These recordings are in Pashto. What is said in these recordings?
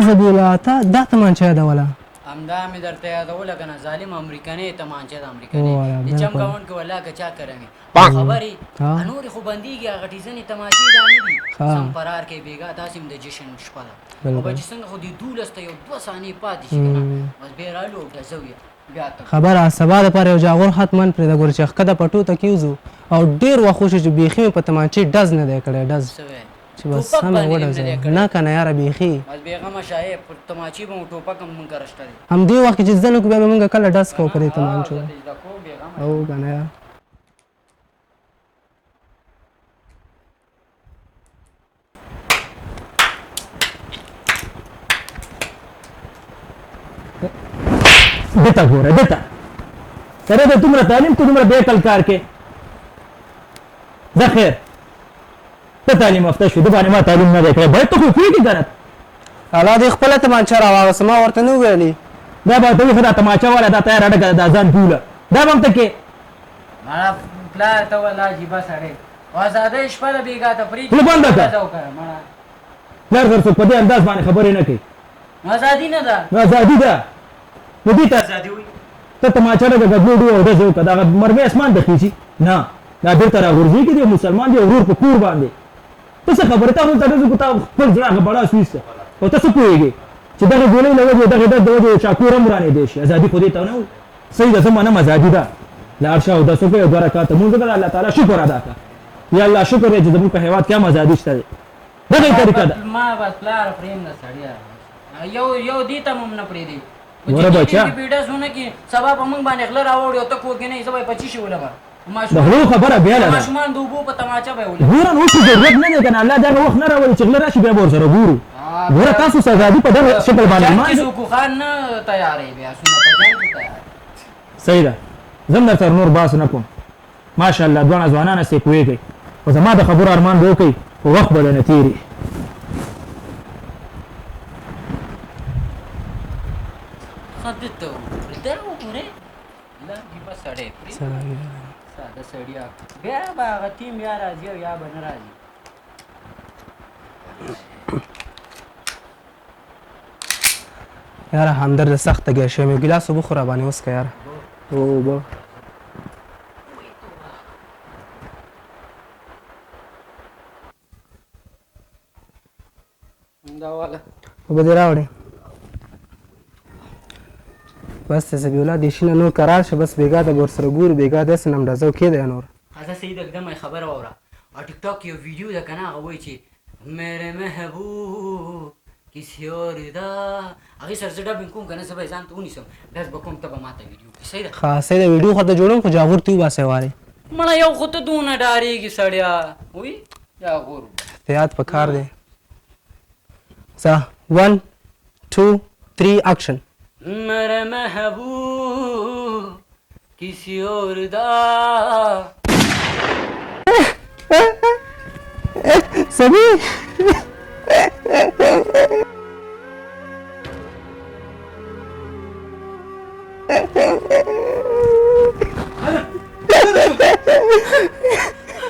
زبیح الله ته دا تمانچه یادوله همدا مې درته یادوله که نه ظالم امریکنۍ تمانچه د امریکنۍ د چمکاون کې والله که چا کرمي خبرې نورې خو بندېږي هغه ټیزنې تماچې دا نه دي سم فرار کوي بېګا داسې هم د جشن شپه ده خو به چې څنګه خو د 12 ته یو 2 ثانیې پاتې شي که نه بس بیا رالو او ډزوي خبره سبا دپاره یو جاغور حتما پرېږده ګوره چې ښکته پټو ته کېوځو او ډېر وخت وشو چې بیخي مې په تمانچې ډز نه دی کړی ډز چې بس سمې وډزوم نه که نه یاره بیخي بس بېغمه شاهب پر تماچې به مو ټوپک هم مونږ کره شته دی همدې وخت کې چې زده نه کړو بیا به مونږ کله ډز کوو په دې تمانچو او که نه یار دته ګوره دته سره د دومره تعلیم ته دومره بېکل کار کې زه خیر ته تعلیم یافته شو د باندې ما تعلیم نه دی کړی باید ته خو پوهېږې که نه الله دې خپله تمانچه راواغسته ما ورته نه وویلې دا به ورته وي ښه دا تماچه واله دا تیاره ډکه دا ځان پوله دا به هم ته کې مړه پلار ته والله عجیبه سړی او ازادۍ شپه ده بېګا ته پرېږدي خوله بنده کړه مړه پلار سره څوک په دې انداز باندې خبرې نه کوي ازادي نه ده ازادي ده نو دې ته ازادي وایي ته تماچه ډکه ګډوډ او ډز وکړه دغه مرمۍ اسمان ته خېږي نه دا بېرته راغورځېږي دی مسلمان دی ورور په کور باندې ته څه خبرې تا خو ته ډز وکړو تا خپل زړه هغه بړاس ویسته او ته څه پوهېږې چې دغه ګولۍ له وجې دغه ډز د وجې چاقور هم رانېدی شي ازادي خو دې ته نه وایي صحیح ده زه منم ازادي ده لاړ شه اودس وکړه یو 2 رکعته لمونځ وکړه الله تعالی شکر ادا کړه یا الله شکر دی چې زموږ په هېواد کې هم ازادي شته دی دغه طریقه ده ما بس پلار پرېږده سړیه یو دې ته هم نه پرېږدي ګوره بچه پیډسونه کې سبا په موږ باندې غله راوړي او ته کور کې نه یې زه به یې 25 ولمه د غلو خبره بیا ده ماشومان د اوبو په تماچه به یې ولي ګوره نو اوس ضرورت نه دی که نه الله دغه وخت نه راولي چې غله راشي بیا به ورسره ګورو ګوره تاسو ازادي په دغه شکل باندې جنګ کې څوک خان نه تیارې بیا سونه په جنګ کې تیار صحیح ده زه هم در سره نور بحث نه کوم ماشاءالله دواړه ځوانان هستې پوهېږئ خو زما د خبرو ارمان به وکړئ خو وخت به درنه تېري خدته دا وګورې لا عجیبه سړی ساده سړی بیا به هغه ټیم یا راځي او یا به نه راځي یاره همدرد سخت تږی شوی مې ګیلاس اوبه خو راباندې وڅښه یاره اوبه دا واله اوبه دې راوړې بس زبیح الله دې شي نه نور قرار شه بس بېګا ته به ورسره ګورو بېګا داسې نه ډزو کېدی نور هذا سید एकदम خبر واوره او ټیک ټاک یو ویډیو ده کنه هغه وایي چې میرے محبوب کسی اور دا هغې سره زه ډبینګ کوم که نه زه به یې ځان ته ونیسم ډز به کوم ته به ماته ویډیو کړي صحیح ده ښه صحیح ده ویډیو خو ته جوړوم خو جاغور ته وباسئ وارې مړه یو خو ته دونه ډارېږي سړیا وي جاغور احتیاط په کار دی ځه 1 2 3 اکشن میرے محبوب کسی اور دا زبیح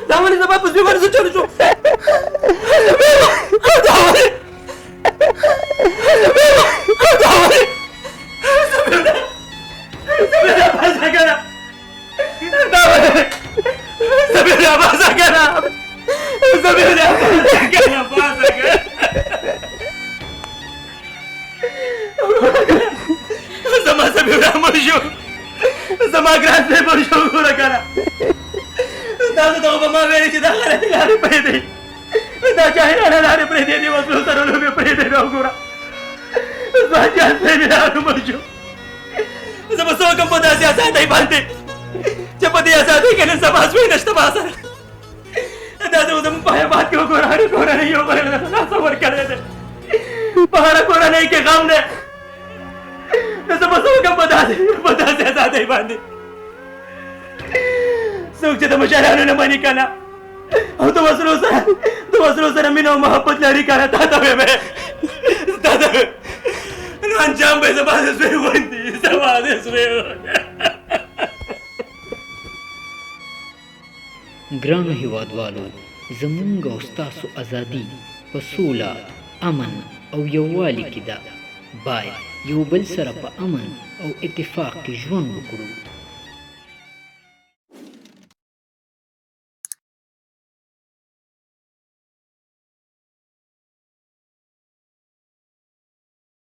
دا ولې زما په زوی باندې څه چلو شو زما ګران دی پر شو ګوره کنه تاسو ته به ما ویلې چې دا غلطې لارې پرېږدئ دا جاهلانه لارې پرېږدې دي وسلو سره لوبې پرېږدئ نو وګوره ځوان جان صاحب یې رارومل شو زه به څه وکړم په داسې ازادۍ باندې چې په دې ازادۍ کې نن سبا زوی نشته ما سره دا زموږ په هېواد کې وګوره هرې کورنۍ یو بل ته تصور کړی دی په هره کورنۍ کې غم دی نو زه به څه وکړم په داسې ازادۍ باندې څوک چې د مشرانو نه مني که نه او د وسلو سره مینه او محبت لري که نه تا ته ویمې تا ته نو انجام به یې زما د زوی غوندې زما د زوی ګرانو هیوادوالو زمونږ او ستاسو ازادي په سوله امن او یووالي کې ده باید یو بل سره په امن او اتفاق کې ژوند وکړو